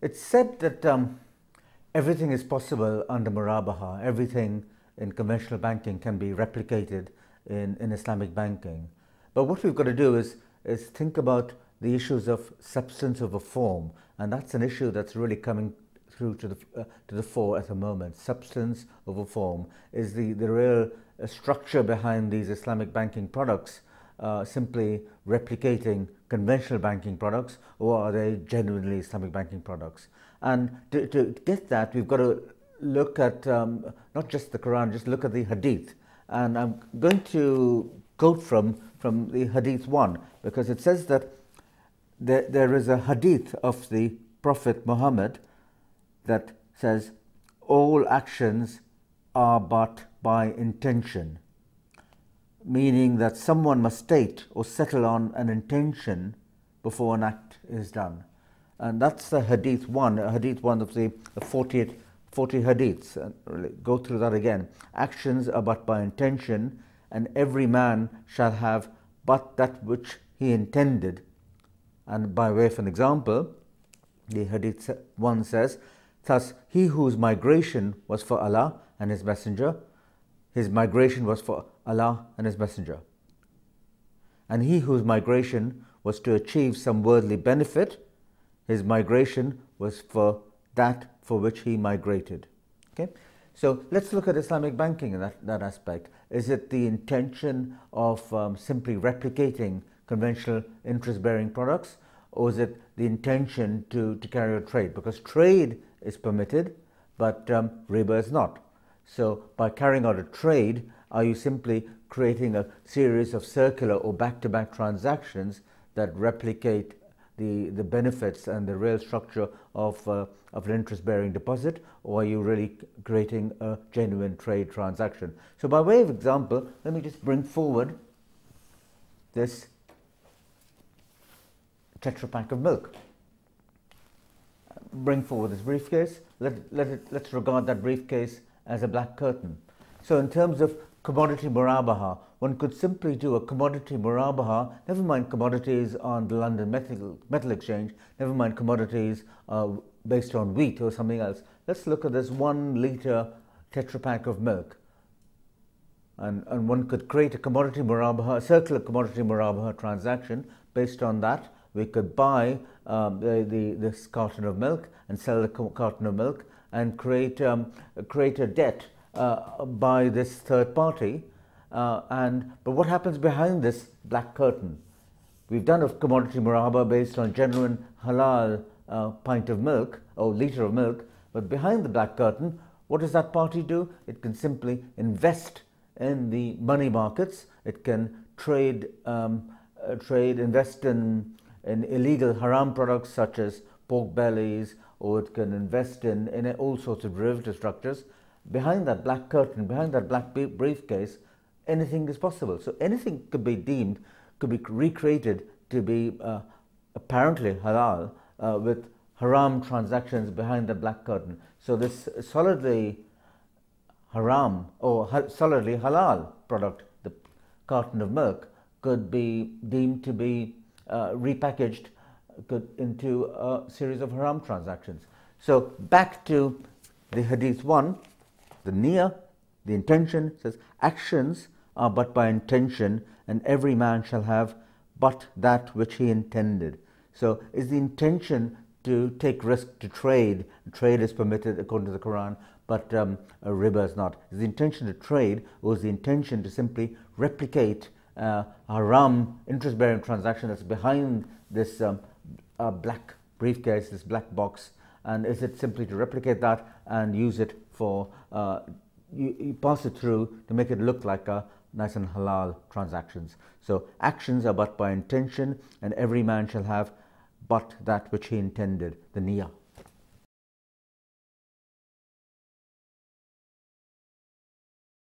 It's said that everything is possible under murabaha. Everything in conventional banking can be replicated in Islamic banking. But what we've got to do is think about the issues of substance over form, and that's an issue that's really coming through to the fore at the moment. Substance over form is the real structure behind these Islamic banking products. Simply replicating conventional banking products, or are they genuinely Islamic banking products? And to get that, we've got to look at not just the Quran, just look at the Hadith. And I'm going to quote from the Hadith 1, because it says that there is a Hadith of the Prophet Muhammad that says, all actions are but by intention, meaning that someone must state or settle on an intention before an act is done. And that's the Hadith 1 of the 40 Hadiths. And really go through that again. Actions are but by intention, and every man shall have but that which he intended. And by way of an example, the Hadith 1 says, thus he whose migration was for Allah and His Messenger, his migration was for Allah and His Messenger. And he whose migration was to achieve some worldly benefit, his migration was for that for which he migrated. Okay? So let's look at Islamic banking in that aspect. Is it the intention of simply replicating conventional interest-bearing products, or is it the intention to carry out trade? Because trade is permitted, but riba is not. So by carrying out a trade, are you simply creating a series of circular or back-to-back transactions that replicate the benefits and the real structure of an interest-bearing deposit, or are you really creating a genuine trade transaction? So by way of example, let me just bring forward this Tetra Pak of milk. Bring forward this briefcase. Let's regard that briefcase as a black curtain. So in terms of commodity murabaha, one could simply do a commodity murabaha, never mind commodities on the London Metal Exchange, never mind commodities based on wheat or something else. Let's look at this 1 litre Tetra Pak of milk. And one could create a commodity murabaha, a circular commodity murabaha transaction. Based on that, we could buy this carton of milk and sell the carton of milk and create a debt by this third party. But what happens behind this black curtain? We've done a commodity muraba based on genuine halal pint of milk or litre of milk, but behind the black curtain, what does that party do? It can simply invest in the money markets. It can invest in illegal haram products such as pork bellies, or it can invest in all sorts of derivative structures. Behind that black curtain, behind that black briefcase, anything is possible. So anything could be recreated to be apparently halal with haram transactions behind the black curtain. So this solidly haram or solidly halal product, the carton of milk, could be deemed to be repackaged into a series of haram transactions. So back to the Hadith 1, the niyyah, the intention, says actions are but by intention, and every man shall have but that which he intended. So is the intention to take risk, to trade? Trade is permitted according to the Quran, but riba is not. Is the intention to trade, or is the intention to simply replicate a haram interest-bearing transaction that's behind this black briefcase, this black box? And is it simply to replicate that and use it for, you pass it through to make it look like a nice and halal transactions? So actions are but by intention, and every man shall have but that which he intended, the niyyah.